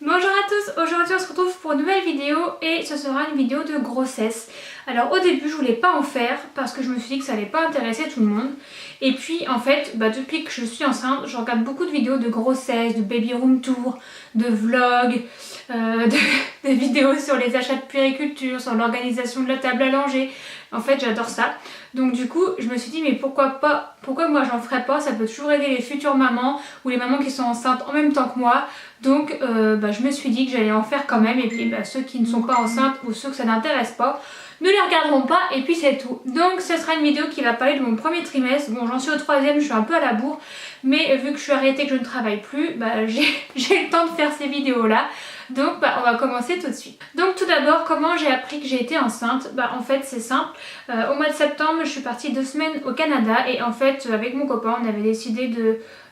Bonjour à tous, aujourd'hui on se retrouve pour une nouvelle vidéo et ce sera une vidéo de grossesse. Alors au début je voulais pas en faire parce que je me suis dit que ça allait pas intéresser tout le monde. Et puis en fait depuis que je suis enceinte je regarde beaucoup de vidéos de grossesse, de baby room tour, de vlogs, de vidéos sur les achats de puériculture, sur l'organisation de la table à langer. En fait j'adore ça. Donc du coup je me suis dit mais pourquoi moi j'en ferais pas, ça peut toujours aider les futures mamans ou les mamans qui sont enceintes en même temps que moi. Donc je me suis dit que j'allais en faire quand même et puis ceux qui ne sont pas enceintes ou ceux que ça n'intéresse pas ne les regarderont pas et puis c'est tout. Donc ce sera une vidéo qui va parler de mon premier trimestre. Bon j'en suis au troisième, je suis un peu à la bourre mais vu que je suis arrêtée, que je ne travaille plus, j'ai le temps de faire ces vidéos là. Donc on va commencer tout de suite. Donc tout d'abord comment j'ai appris que j'ai été enceinte. En fait c'est simple, au mois de septembre je suis partie 2 semaines au Canada et en fait avec mon copain on avait décidé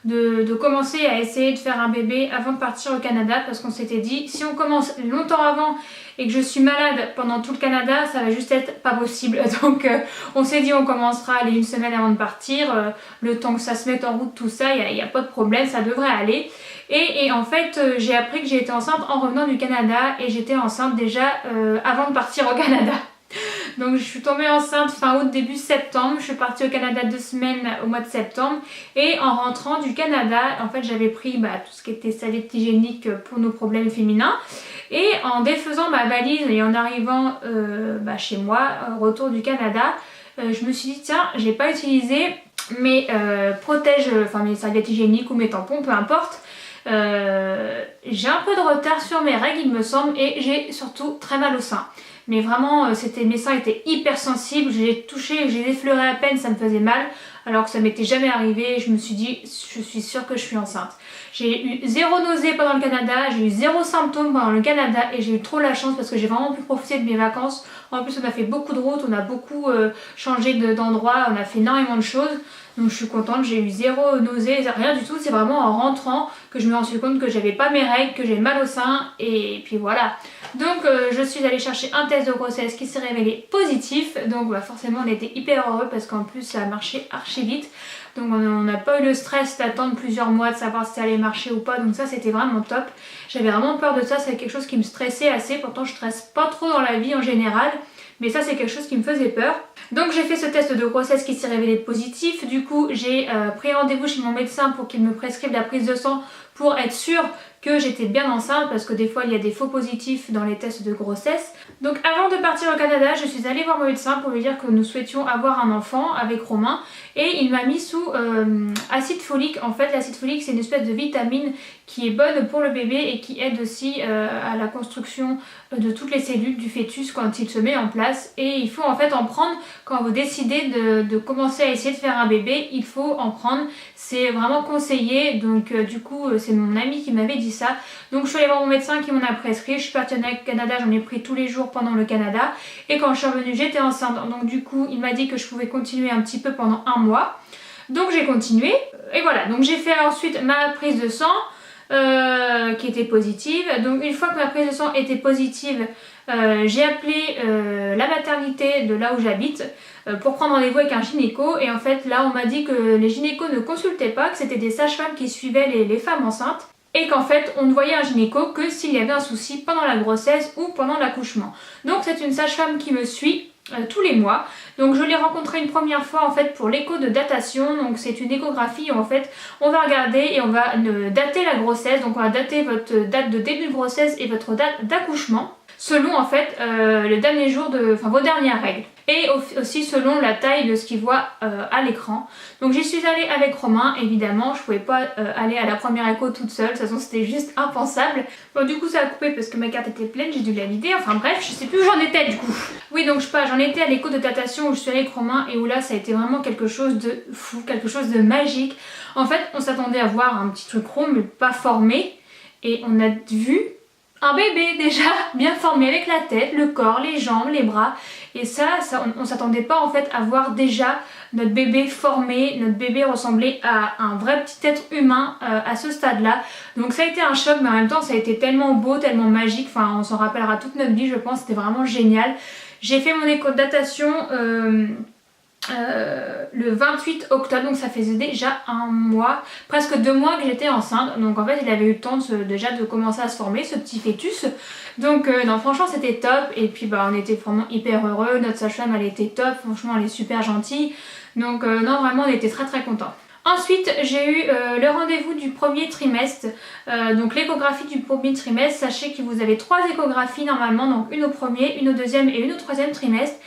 de commencer à essayer de faire un bébé avant de partir au Canada parce qu'on s'était dit si on commence longtemps avant et que je suis malade pendant tout le Canada ça va juste être pas possible. Donc on s'est dit on commencera aller 1 semaine avant de partir, le temps que ça se mette en route tout ça, il n'y a pas de problème, ça devrait aller. Et en fait j'ai appris que j'ai été enceinte en revenant du Canada et j'étais enceinte déjà avant de partir au Canada. Donc je suis tombée enceinte fin août début septembre, je suis partie au Canada 2 semaines au mois de septembre et en rentrant du Canada en fait j'avais pris tout ce qui était serviette hygiénique pour nos problèmes féminins et en défaisant ma valise et en arrivant chez moi, retour du Canada, je me suis dit tiens j'ai pas utilisé mes mes serviettes hygiéniques ou mes tampons, peu importe. J'ai un peu de retard sur mes règles il me semble et j'ai surtout très mal au sein. Mais vraiment mes seins étaient hyper sensibles, j'ai touché, j'ai effleuré à peine, ça me faisait mal alors que ça m'était jamais arrivé et je me suis dit je suis sûre que je suis enceinte. J'ai eu 0 nausée pendant le Canada, j'ai eu 0 symptômes pendant le Canada et j'ai eu trop la chance parce que j'ai vraiment pu profiter de mes vacances. En plus on a fait beaucoup de routes, on a beaucoup changé d'endroit, on a fait énormément de choses. Donc je suis contente, j'ai eu 0 nausée, rien du tout, c'est vraiment en rentrant que je me suis rendu compte que j'avais pas mes règles, que j'ai mal au sein et puis voilà. Donc je suis allée chercher un test de grossesse qui s'est révélé positif, donc forcément on était hyper heureux parce qu'en plus ça a marché archi vite. Donc on n'a pas eu le stress d'attendre plusieurs mois de savoir si ça allait marcher ou pas, donc ça c'était vraiment top. J'avais vraiment peur de ça, c'est quelque chose qui me stressait assez, pourtant je stresse pas trop dans la vie en général. Mais ça c'est quelque chose qui me faisait peur. Donc j'ai fait ce test de grossesse qui s'est révélé positif. Du coup j'ai pris rendez-vous chez mon médecin pour qu'il me prescrive la prise de sang pour être sûre que j'étais bien enceinte parce que des fois il y a des faux positifs dans les tests de grossesse. Donc avant de partir au Canada je suis allée voir mon médecin pour lui dire que nous souhaitions avoir un enfant avec Romain et il m'a mis sous acide folique. En fait l'acide folique c'est une espèce de vitamine qui est bonne pour le bébé et qui aide aussi à la construction de toutes les cellules du fœtus quand il se met en place et il faut en fait en prendre quand vous décidez de commencer à essayer de faire un bébé, il faut en prendre, c'est vraiment conseillé. Donc du coup c'est mon ami qui m'avait dit ça, donc je suis allée voir mon médecin qui m'en a prescrit. Je suis partie au Canada, j'en ai pris tous les jours pendant le Canada et quand je suis revenue j'étais enceinte, donc du coup il m'a dit que je pouvais continuer un petit peu pendant 1 mois, donc j'ai continué et voilà. Donc j'ai fait ensuite ma prise de sang qui était positive. Donc une fois que ma prise de sang était positive, j'ai appelé la maternité de là où j'habite pour prendre rendez-vous avec un gynéco et en fait là on m'a dit que les gynécos ne consultaient pas, que c'était des sages-femmes qui suivaient les femmes enceintes et qu'en fait on ne voyait un gynéco que s'il y avait un souci pendant la grossesse ou pendant l'accouchement. Donc c'est une sage-femme qui me suit tous les mois. Donc je l'ai rencontré une première fois en fait pour l'écho de datation. Donc c'est une échographie où en fait on va regarder et on va dater la grossesse. Donc on va dater votre date de début de grossesse et votre date d'accouchement selon en fait le dernier jour vos dernières règles et aussi selon la taille de ce qu'il voit à l'écran. Donc j'y suis allée avec Romain, évidemment je pouvais pas aller à la première écho toute seule, de toute façon c'était juste impensable. Bon du coup ça a coupé parce que ma carte était pleine, j'ai dû la vider, enfin bref je sais plus où j'en étais du coup. Oui donc j'en étais à l'écho de datation où je suis allée avec Romain et où là ça a été vraiment quelque chose de fou, quelque chose de magique. En fait on s'attendait à voir un petit truc rond mais pas formé et on a vu un bébé déjà bien formé avec la tête, le corps, les jambes, les bras et ça on s'attendait pas en fait à voir déjà notre bébé formé, notre bébé ressembler à un vrai petit être humain à ce stade là. Donc ça a été un choc mais en même temps ça a été tellement beau, tellement magique, enfin on s'en rappellera toute notre vie je pense, c'était vraiment génial. J'ai fait mon écho de datation le 28 octobre, donc ça faisait déjà un mois, presque 2 mois que j'étais enceinte. Donc en fait il avait eu le temps déjà de commencer à se former, ce petit fœtus. Donc non, franchement c'était top. Et puis bah on était vraiment hyper heureux, notre sage-femme elle était top, franchement elle est super gentille. Donc non, vraiment on était très contents. Ensuite j'ai eu le rendez-vous du premier trimestre, donc l'échographie du premier trimestre. Sachez que vous avez 3 échographies normalement, donc une au premier, une au deuxième et une au troisième trimestre.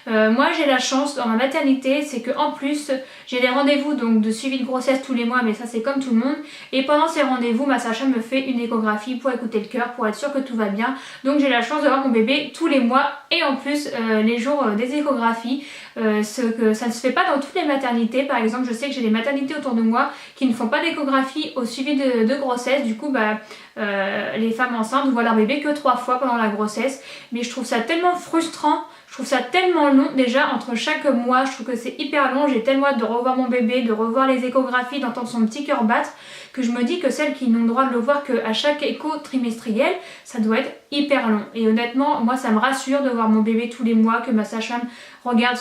Moi j'ai la chance dans ma maternité, c'est que en plus j'ai des rendez-vous donc de suivi de grossesse tous les mois, mais ça c'est comme tout le monde. Et pendant ces rendez-vous, ma sage-femme me fait une échographie pour écouter le cœur, pour être sûre que tout va bien. Donc j'ai la chance de voir mon bébé tous les mois et en plus les jours des échographies. Ce que ça ne se fait pas dans toutes les maternités. Par exemple, je sais que j'ai des maternités autour de moi qui ne font pas d'échographie au suivi de grossesse. Du coup bah les femmes enceintes voient leur bébé que 3 fois pendant la grossesse. Mais je trouve ça tellement frustrant. Je trouve ça tellement long déjà entre chaque mois, je trouve que c'est hyper long. J'ai tellement hâte de revoir mon bébé, de revoir les échographies, d'entendre son petit cœur battre, que je me dis que celles qui n'ont le droit de le voir qu'à chaque écho trimestriel, ça doit être hyper long. Et honnêtement, moi ça me rassure de voir mon bébé tous les mois, que ma sage-femme regarde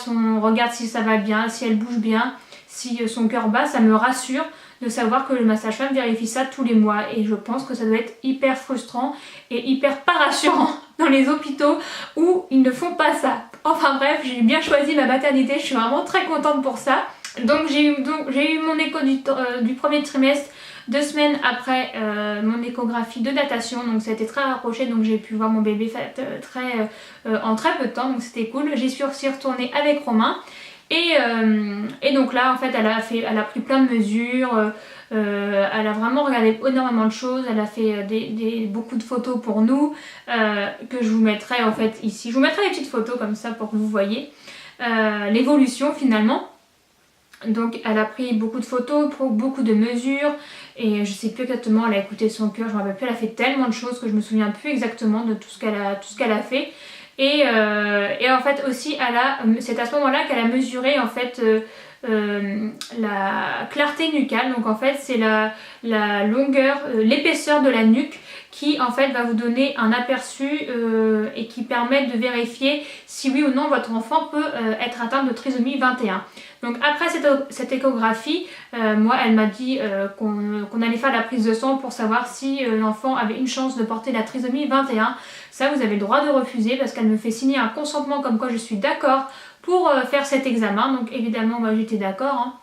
si ça va bien, si elle bouge bien, si son cœur bat, ça me rassure de savoir que ma sage-femme vérifie ça tous les mois. Et je pense que ça doit être hyper frustrant et hyper pas rassurant dans les hôpitaux où ils ne font pas ça. Enfin bref, j'ai bien choisi ma maternité, je suis vraiment très contente pour ça. Donc j'ai eu mon écho du premier trimestre 2 semaines après mon échographie de datation, donc ça a été très rapproché, donc j'ai pu voir mon bébé en très peu de temps, donc c'était cool. J'y suis aussi retournée avec Romain. Et donc là en fait elle a pris plein de mesures, elle a vraiment regardé énormément de choses, elle a fait beaucoup de photos pour nous que je vous mettrai en fait ici. Je vous mettrai des petites photos comme ça pour que vous voyez l'évolution finalement. Donc elle a pris beaucoup de photos, beaucoup de mesures et je sais plus exactement, elle a écouté son cœur, je me rappelle plus, elle a fait tellement de choses que je me souviens plus exactement de tout ce qu'elle a fait. Et en fait aussi c'est à ce moment là qu'elle a mesuré en fait la clarté nucale. Donc en fait c'est la longueur, l'épaisseur de la nuque qui en fait va vous donner un aperçu et qui permet de vérifier si oui ou non votre enfant peut être atteint de trisomie 21. Donc après cette échographie, moi elle m'a dit qu'on allait faire la prise de sang pour savoir si l'enfant avait une chance de porter la trisomie 21. Ça vous avez le droit de refuser parce qu'elle me fait signer un consentement comme quoi je suis d'accord pour faire cet examen. Donc évidemment moi j'étais d'accord.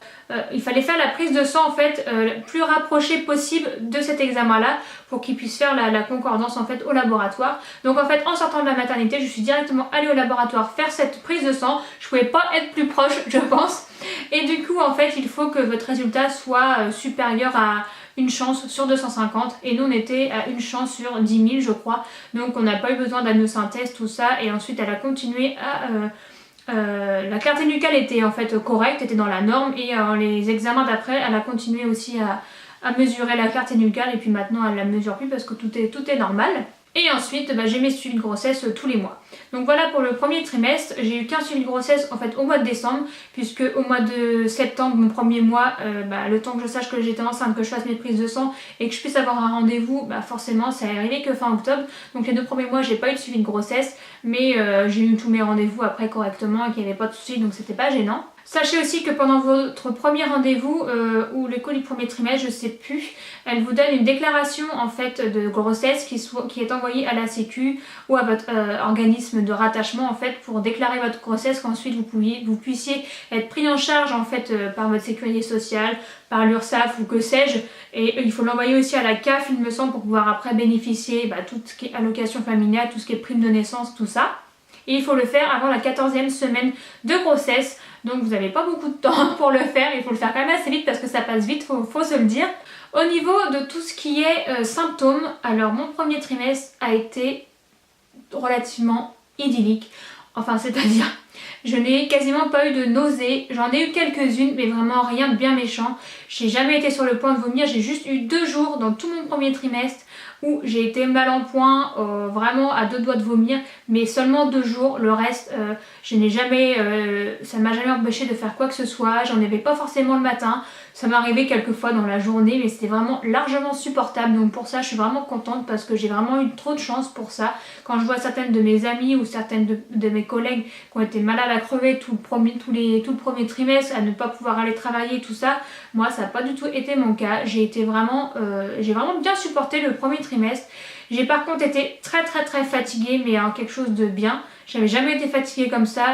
Il fallait faire la prise de sang en fait le plus rapprochée possible de cet examen là pour qu'il puisse faire la concordance en fait au laboratoire. Donc en fait en sortant de la maternité je suis directement allée au laboratoire faire cette prise de sang. Je pouvais pas être plus proche je pense. Et du coup en fait il faut que votre résultat soit supérieur à une chance sur 250 et nous on était à une chance sur 10 000 je crois. Donc on n'a pas eu besoin d'amniosynthèse tout ça et ensuite elle a continué à... la clarté nucale était en fait correcte, était dans la norme et les examens d'après elle a continué aussi à mesurer la clarté nucale et puis maintenant elle la mesure plus parce que tout est normal. Et ensuite j'ai mes suivis de grossesse tous les mois. Donc voilà pour le premier trimestre, j'ai eu qu'un suivi de grossesse en fait au mois de décembre, puisque au mois de septembre, mon premier mois, le temps que je sache que j'étais enceinte, que je fasse mes prises de sang et que je puisse avoir un rendez-vous, forcément ça est arrivé que fin octobre. Donc les 2 premiers mois j'ai pas eu de suivi de grossesse, mais j'ai eu tous mes rendez-vous après correctement et qu'il n'y avait pas de soucis, donc c'était pas gênant. Sachez aussi que pendant votre premier rendez-vous ou l'écho du premier trimestre, je sais plus, elle vous donne une déclaration en fait de grossesse qui est envoyée à la Sécu ou à votre organisme de rattachement en fait pour déclarer votre grossesse, qu'ensuite vous puissiez être pris en charge en fait par votre sécurité sociale, par l'URSSAF ou que sais-je. Et il faut l'envoyer aussi à la CAF il me semble pour pouvoir après bénéficier tout ce qui est allocation familiale, tout ce qui est prime de naissance, tout ça. Et il faut le faire avant la 14e semaine de grossesse. Donc vous n'avez pas beaucoup de temps pour le faire, il faut le faire quand même assez vite parce que ça passe vite, faut se le dire. Au niveau de tout ce qui est symptômes, alors mon premier trimestre a été relativement idyllique. Enfin c'est-à-dire, je n'ai quasiment pas eu de nausées, j'en ai eu quelques-unes mais vraiment rien de bien méchant. J'ai jamais été sur le point de vomir, j'ai juste eu 2 jours dans tout mon premier trimestre où j'ai été mal en point, vraiment à 2 doigts de vomir, mais seulement 2 jours. Le reste, je n'ai jamais, ça m'a jamais empêché de faire quoi que ce soit. J'en avais pas forcément le matin. Ça m'arrivait quelques fois dans la journée, mais c'était vraiment largement supportable. Donc pour ça, je suis vraiment contente parce que j'ai vraiment eu trop de chance pour ça. Quand je vois certaines de mes amies ou certaines de mes collègues qui ont été malades à crever tout le premier trimestre, à ne pas pouvoir aller travailler, tout ça, moi ça n'a pas du tout été mon cas. J'ai vraiment bien supporté le premier trimestre. J'ai par contre été très fatiguée, mais en quelque chose de bien. J'avais jamais été fatiguée comme ça,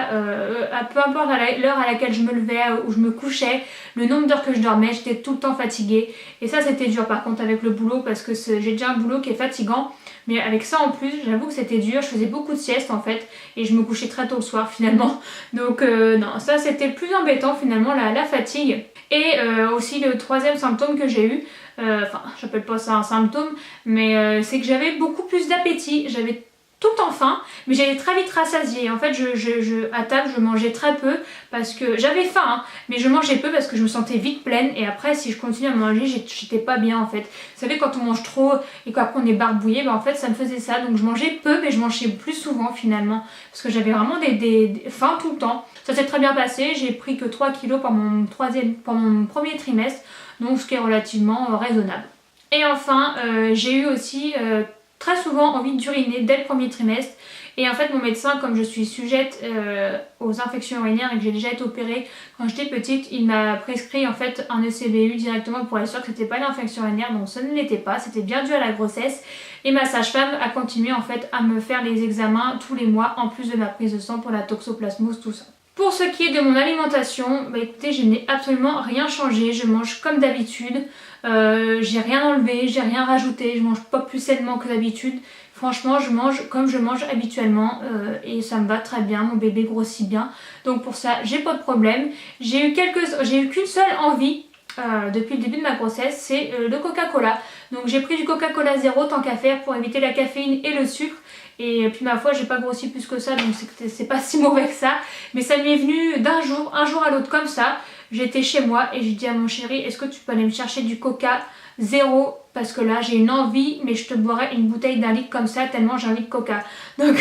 peu importe l'heure à laquelle je me levais ou je me couchais, le nombre d'heures que je dormais, j'étais tout le temps fatiguée. Et ça c'était dur par contre avec le boulot parce que j'ai déjà un boulot qui est fatigant. Mais avec ça en plus, j'avoue que c'était dur, je faisais beaucoup de siestes en fait et je me couchais très tôt le soir finalement. Donc non, ça c'était le plus embêtant finalement, la fatigue. Et aussi le troisième symptôme que j'ai eu, enfin j'appelle pas ça un symptôme, mais c'est que j'avais beaucoup plus d'appétit, j'avais tout le temps faim, mais j'allais très vite rassasiée. En fait, à table, je mangeais très peu parce que j'avais faim, hein, mais je mangeais peu parce que je me sentais vite pleine. Et après, si je continuais à manger, j'étais pas bien en fait. Vous savez, quand on mange trop et qu'après on est barbouillé, bah en fait, ça me faisait ça. Donc je mangeais peu, mais je mangeais plus souvent finalement parce que j'avais vraiment des faim tout le temps. Ça s'est très bien passé. J'ai pris que 3 kilos pour mon premier trimestre, donc ce qui est relativement raisonnable. Et enfin, j'ai eu aussi très souvent envie d'uriner dès le premier trimestre et en fait mon médecin, comme je suis sujette aux infections urinaires et que j'ai déjà été opérée quand j'étais petite, il m'a prescrit en fait un ECBU directement pour être sûr que c'était pas l'infection urinaire, donc ce ne l'était pas, c'était bien dû à la grossesse. Et ma sage-femme a continué en fait à me faire les examens tous les mois en plus de ma prise de sang pour la toxoplasmose, tout ça. Pour ce qui est de mon alimentation, bah écoutez, je n'ai absolument rien changé, je mange comme d'habitude, j'ai rien enlevé, j'ai rien rajouté, je mange pas plus sainement que d'habitude. Franchement, je mange comme je mange habituellement et ça me va très bien, mon bébé grossit bien. Donc pour ça, j'ai pas de problème. J'ai eu qu'une seule envie depuis le début de ma grossesse, c'est le Coca-Cola. Donc j'ai pris du Coca-Cola zéro tant qu'à faire pour éviter la caféine et le sucre. Et puis ma foi, j'ai pas grossi plus que ça, donc c'est pas si mauvais que ça. Mais ça m'est venu un jour à l'autre comme ça. J'étais chez moi et j'ai dit à mon chéri, est-ce que tu peux aller me chercher du Coca zéro? Parce que là j'ai une envie, mais je te boirais une bouteille d'un litre comme ça tellement j'ai envie de Coca. Donc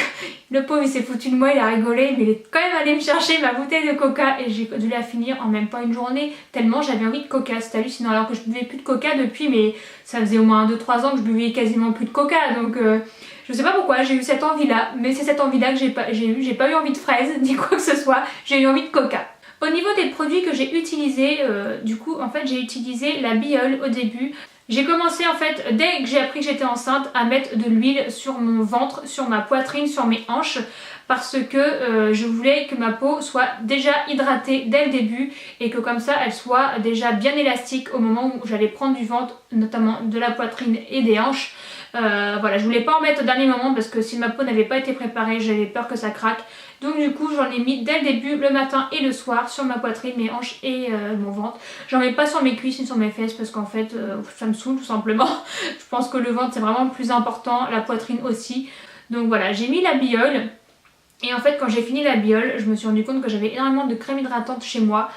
le pauvre il s'est foutu de moi, il a rigolé, mais il est quand même allé me chercher ma bouteille de Coca et j'ai dû la finir en même pas une journée tellement j'avais envie de Coca. C'est hallucinant, alors que je buvais plus de Coca depuis, mais ça faisait au moins 2-3 ans que je buvais quasiment plus de Coca. Donc je sais pas pourquoi j'ai eu cette envie là, mais c'est cette envie là que j'ai pas eu envie de fraises ni quoi que ce soit, j'ai eu envie de Coca. Au niveau des produits que j'ai utilisés, du coup en fait j'ai utilisé la Biole au début. J'ai commencé en fait, dès que j'ai appris que j'étais enceinte, à mettre de l'huile sur mon ventre, sur ma poitrine, sur mes hanches, parce que je voulais que ma peau soit déjà hydratée dès le début et que comme ça elle soit déjà bien élastique au moment où j'allais prendre du ventre, notamment de la poitrine et des hanches. Voilà, je voulais pas en mettre au dernier moment parce que si ma peau n'avait pas été préparée, j'avais peur que ça craque. Donc du coup j'en ai mis dès le début, le matin et le soir, sur ma poitrine, mes hanches et mon ventre. J'en mets pas sur mes cuisses ni sur mes fesses parce qu'en fait ça me saoule tout simplement. Je pense que le ventre c'est vraiment le plus important, la poitrine aussi. Donc voilà, j'ai mis la Biole. Et en fait quand j'ai fini la Biole, je me suis rendu compte que j'avais énormément de crème hydratante chez moi,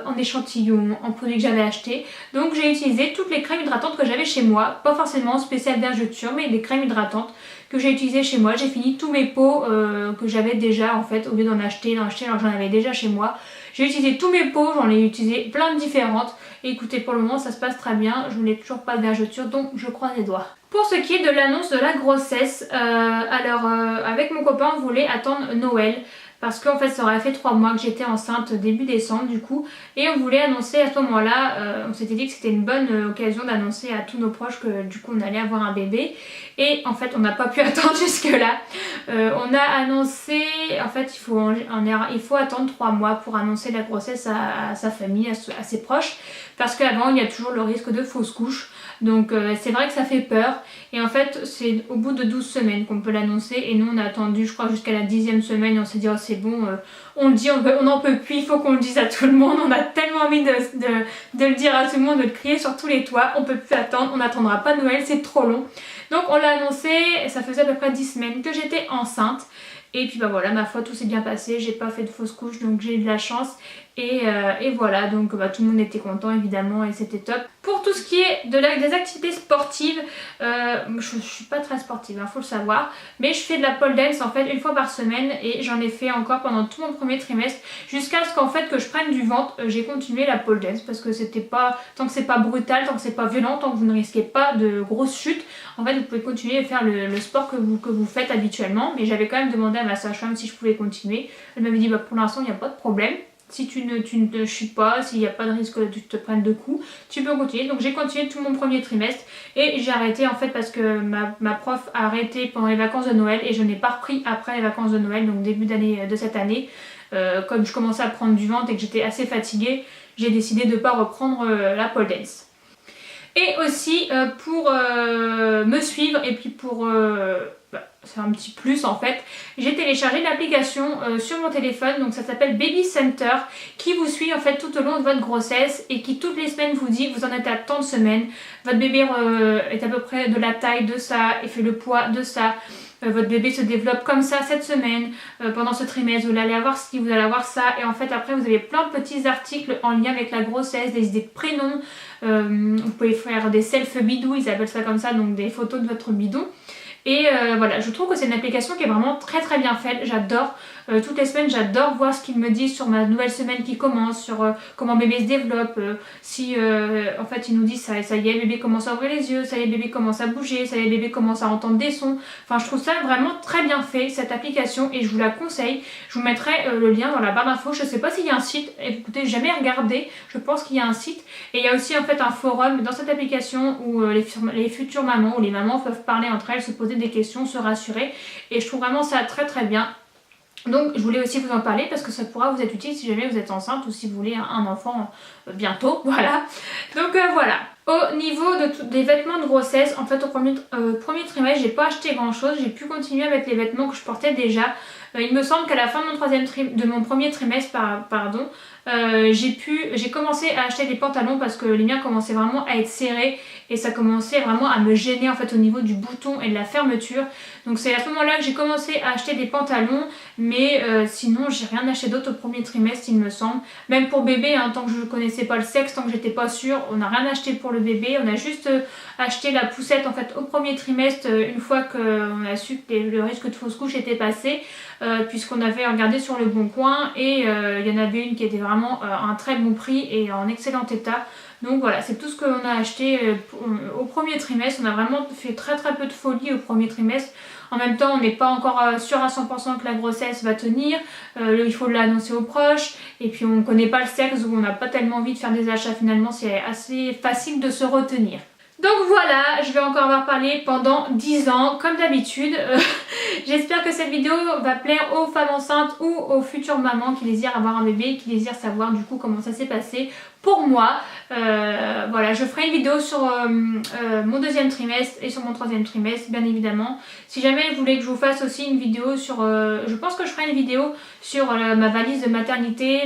en échantillon, en produits que j'avais achetés. Donc j'ai utilisé toutes les crèmes hydratantes que j'avais chez moi, pas forcément spéciales vergeture, mais des crèmes hydratantes que j'ai utilisées chez moi. J'ai fini tous mes pots que j'avais déjà en fait, au lieu d'en acheter alors que j'en avais déjà chez moi. J'ai utilisé tous mes pots, j'en ai utilisé plein de différentes. Et écoutez, pour le moment ça se passe très bien, je n'ai toujours pas de vergeture, donc je croise les doigts. Pour ce qui est de l'annonce de la grossesse, avec mon copain on voulait attendre Noël. Parce qu'en fait ça aurait fait 3 mois que j'étais enceinte début décembre du coup. Et on voulait annoncer à ce moment-là, on s'était dit que c'était une bonne occasion d'annoncer à tous nos proches que du coup on allait avoir un bébé. Et en fait on n'a pas pu attendre jusque là. On a annoncé, en fait il faut attendre 3 mois pour annoncer la grossesse à sa famille, à ses proches. Parce qu'avant il y a toujours le risque de fausse couche. Donc c'est vrai que ça fait peur et en fait c'est au bout de 12 semaines qu'on peut l'annoncer et nous on a attendu je crois jusqu'à la 10e semaine et on s'est dit oh c'est bon, on le dit, on n'en peut plus, il faut qu'on le dise à tout le monde, on a tellement envie de le dire à tout le monde, de le crier sur tous les toits, on peut plus attendre, on n'attendra pas Noël, c'est trop long. Donc on l'a annoncé, ça faisait à peu près 10 semaines que j'étais enceinte. Et puis bah voilà, ma foi, tout s'est bien passé, j'ai pas fait de fausse couche, donc j'ai eu de la chance. Et voilà, donc bah, tout le monde était content évidemment et c'était top. Pour tout ce qui est des activités sportives, je suis pas très sportive, faut le savoir, mais je fais de la pole dance en fait une fois par semaine et j'en ai fait encore pendant tout mon premier trimestre jusqu'à ce qu'en fait que je prenne du ventre. J'ai continué la pole dance parce que c'était pas, tant que c'est pas brutal, tant que c'est pas violent, tant que vous ne risquez pas de grosses chutes, en fait vous pouvez continuer à faire le sport que vous faites habituellement. Mais j'avais quand même demandé à ma sage-femme si je pouvais continuer. Elle m'avait dit bah pour l'instant il n'y a pas de problème. Si tu ne chutes pas, s'il n'y a pas de risque que tu te prennes de coups, tu peux continuer. Donc j'ai continué tout mon premier trimestre et j'ai arrêté en fait parce que ma prof a arrêté pendant les vacances de Noël et je n'ai pas repris après les vacances de Noël, donc début d'année de cette année. Comme je commençais à prendre du ventre et que j'étais assez fatiguée, j'ai décidé de ne pas reprendre la pole dance. Et aussi pour me suivre et puis pour... c'est un petit plus en fait, j'ai téléchargé une application sur mon téléphone, donc ça s'appelle Baby Center, qui vous suit en fait tout au long de votre grossesse et qui toutes les semaines vous dit que vous en êtes à tant de semaines, votre bébé est à peu près de la taille de ça et fait le poids de ça. Votre bébé se développe comme ça cette semaine, pendant ce trimestre vous allez avoir ci, vous allez avoir ça, et en fait après vous avez plein de petits articles en lien avec la grossesse, des idées de prénoms, vous pouvez faire des self bidou, ils appellent ça comme ça, donc des photos de votre bidon. Et voilà, je trouve que c'est une application qui est vraiment très très bien faite, j'adore. Toutes les semaines j'adore voir ce qu'ils me disent sur ma nouvelle semaine qui commence, sur comment bébé se développe, si en fait ils nous disent ça y est, bébé commence à ouvrir les yeux, ça y est, bébé commence à bouger, ça y est, bébé commence à entendre des sons. Enfin je trouve ça vraiment très bien fait cette application et je vous la conseille. Je vous mettrai le lien dans la barre d'infos. Je sais pas s'il y a un site, écoutez, j'ai jamais regardé, je pense qu'il y a un site. Et il y a aussi en fait un forum dans cette application où les futures mamans ou les mamans peuvent parler entre elles, se poser des questions, se rassurer, et je trouve vraiment ça très très bien. Donc je voulais aussi vous en parler parce que ça pourra vous être utile si jamais vous êtes enceinte ou si vous voulez un enfant bientôt, voilà. Donc voilà. Au niveau des vêtements de grossesse, en fait au premier trimestre j'ai pas acheté grand chose, j'ai pu continuer avec les vêtements que je portais déjà. Il me semble qu'à la fin de mon premier trimestre, j'ai commencé à acheter des pantalons parce que les miens commençaient vraiment à être serrés et ça commençait vraiment à me gêner en fait au niveau du bouton et de la fermeture. Donc c'est à ce moment là que j'ai commencé à acheter des pantalons, mais sinon j'ai rien acheté d'autre au premier trimestre il me semble. Même pour bébé, tant que je ne connaissais pas le sexe, tant que j'étais pas sûre, on n'a rien acheté pour le bébé. On a juste acheté la poussette en fait au premier trimestre une fois qu'on a su que le risque de fausse couche était passé. Puisqu'on avait regardé sur le Bon Coin et il y en avait une qui était vraiment à un très bon prix et en excellent état. Donc voilà, c'est tout ce qu'on a acheté au premier trimestre. On a vraiment fait très très peu de folie au premier trimestre. En même temps, on n'est pas encore sûr à 100% que la grossesse va tenir. Il faut l'annoncer aux proches. Et puis on ne connaît pas le sexe, donc on n'a pas tellement envie de faire des achats. Finalement, c'est assez facile de se retenir. Donc voilà, je vais encore avoir parlé pendant 10 ans, comme d'habitude. J'espère que cette vidéo va plaire aux femmes enceintes ou aux futures mamans qui désirent avoir un bébé, qui désirent savoir du coup comment ça s'est passé pour moi. Voilà, je ferai une vidéo sur mon deuxième trimestre et sur mon troisième trimestre, bien évidemment. Si jamais vous voulez que je vous fasse aussi une vidéo sur... je pense que je ferai une vidéo sur ma valise de maternité,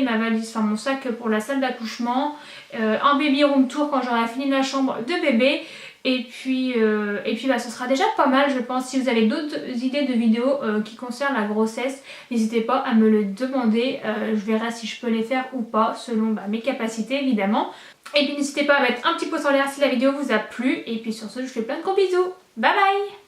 mon sac pour la salle d'accouchement, un baby room tour quand j'aurai fini la chambre de bébé. Et puis ce sera déjà pas mal je pense. Si vous avez d'autres idées de vidéos qui concernent la grossesse, n'hésitez pas à me le demander. Je verrai si je peux les faire ou pas selon mes capacités évidemment. Et puis n'hésitez pas à mettre un petit pouce en l'air si la vidéo vous a plu. Et puis sur ce, je vous fais plein de gros bisous. Bye bye!